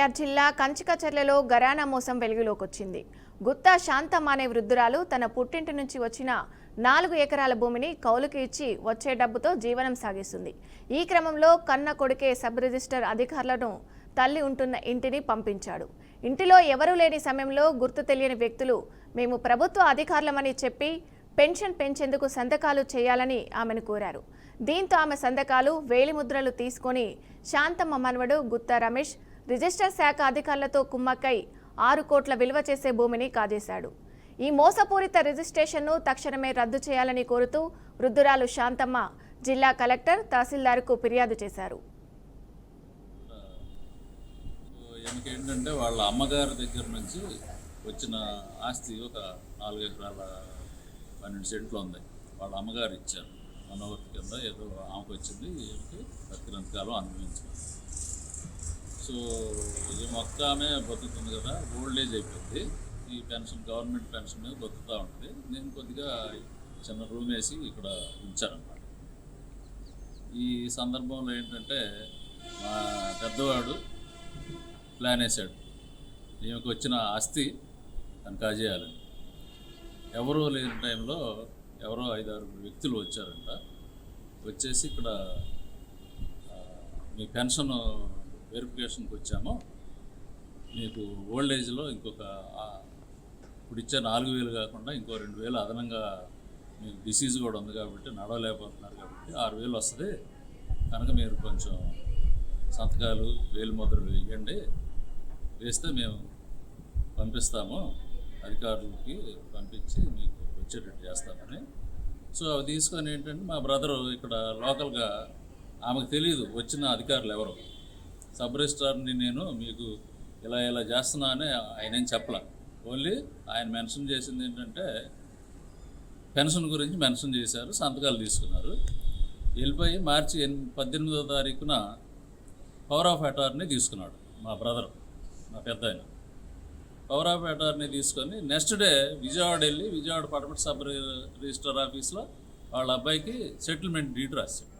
ఎన్టీఆర్ జిల్లా కంచికచర్లలో గరానా మోసం వెలుగులోకొచ్చింది. గుత్తా శాంతమ్మ అనే వృద్ధురాలు తన పుట్టింటి నుంచి వచ్చిన 4 ఎకరాల భూమిని కౌలుకి ఇచ్చి వచ్చే డబ్బుతో జీవనం సాగిస్తుంది. ఈ క్రమంలో కన్న కొడుకే సబ్ రిజిస్టర్ అధికారులను తల్లి ఉంటున్న ఇంటిని పంపించాడు. ఇంటిలో ఎవరూ లేని సమయంలో గుర్తు తెలియని వ్యక్తులు మేము ప్రభుత్వ అధికారులమని చెప్పి పెన్షన్ పెంచేందుకు సంతకాలు చేయాలని ఆమెను కోరారు. దీంతో ఆమె సంతకాలు వేలిముద్రలు తీసుకొని శాంతమ్మ మనవడు గుత్తా రమేష్ రిజిస్టర్ శాఖ అధికారులతో కుమ్మక్కై 6 కోట్ల విలువ చేసే భూమిని కాజేశాడు. ఈ మోసపూరిత రిజిస్ట్రేషన్ను తక్షణమే రద్దు చేయాలని కోరుతూ వృద్ధురాలు శాంతమ్మ జిల్లా కలెక్టర్ తహసీల్దార్కు ఫిర్యాదు చేశారు. ఏంటంటే వాళ్ళ అమ్మగారి దగ్గర నుంచి వచ్చిన ఆస్తి ఒక 4 ఎకరాల 12 సెంట్లు ఉంది. వాళ్ళ అమ్మగారు ఇచ్చారు. మనోవర్తి కింద ఏదో ఆమెకు వచ్చింది, ఈమెకి బతికినంత కాలం అనుభవించారు. సో ఇది మొత్తం ఆమె బతుకుతుంది కదా, ఓల్డ్ ఏజ్ అయిపోయింది. ఈ పెన్షన్ గవర్నమెంట్ పెన్షన్ మీద బతుకుతూ ఉంటుంది. నేను కొద్దిగా చిన్న రూమ్ వేసి ఇక్కడ ఉంచారన్నమాట. ఈ సందర్భంలో ఏంటంటే మా పెద్దవాడు ప్లాన్ వేశాడు, ఈమెకు వచ్చిన ఆస్తి తను కాజేయాలని. ఎవరూ లేని టైంలో ఎవరో 5-6 వ్యక్తులు వచ్చారంట. వచ్చేసి ఇక్కడ మీ పెన్షన్ వెరిఫికేషన్కి వచ్చాము, మీకు ఓల్డ్ ఏజ్లో ఇంకొక ఇప్పుడు ఇచ్చే 4,000 కాకుండా ఇంకో 2,000 అదనంగా మీకు డిసీజ్ కూడా ఉంది కాబట్టి నడవలేకపోతున్నారు కాబట్టి 6,000 వస్తుంది కనుక మీరు కొంచెం సంతకాలు వేలిముద్రలు వేయండి, వేస్తే మేము పంపిస్తాము, అధికారులకి పంపించి మీకు వచ్చేటట్టు చేస్తామని. సో అవి తీసుకొని ఏంటంటే మా బ్రదరు ఇక్కడ లోకల్గా ఆమెకు తెలియదు వచ్చిన అధికారులు ఎవరు. సబ్ రిజిస్ట్రార్ని నేను మీకు ఇలా చేస్తున్నా అని ఆయన ఏం చెప్పలే. ఓన్లీ ఆయన మెన్షన్ చేసింది ఏంటంటే పెన్షన్ గురించి మెన్షన్ చేశారు, సంతకాలు తీసుకున్నారు. వెళ్ళిపోయి మార్చి 18వ తారీఖున పవర్ ఆఫ్ అటార్నీ తీసుకున్నాడు మా బ్రదర్, మా పెద్ద ఆయన. పవర్ ఆఫ్ అటార్నీ తీసుకొని నెక్స్ట్ డే విజయవాడ వెళ్ళి విజయవాడ పడమటి సబ్ రిజిస్టర్ ఆఫీస్లో వాళ్ళ అబ్బాయికి సెటిల్మెంట్ డీడ్ రాశాడు.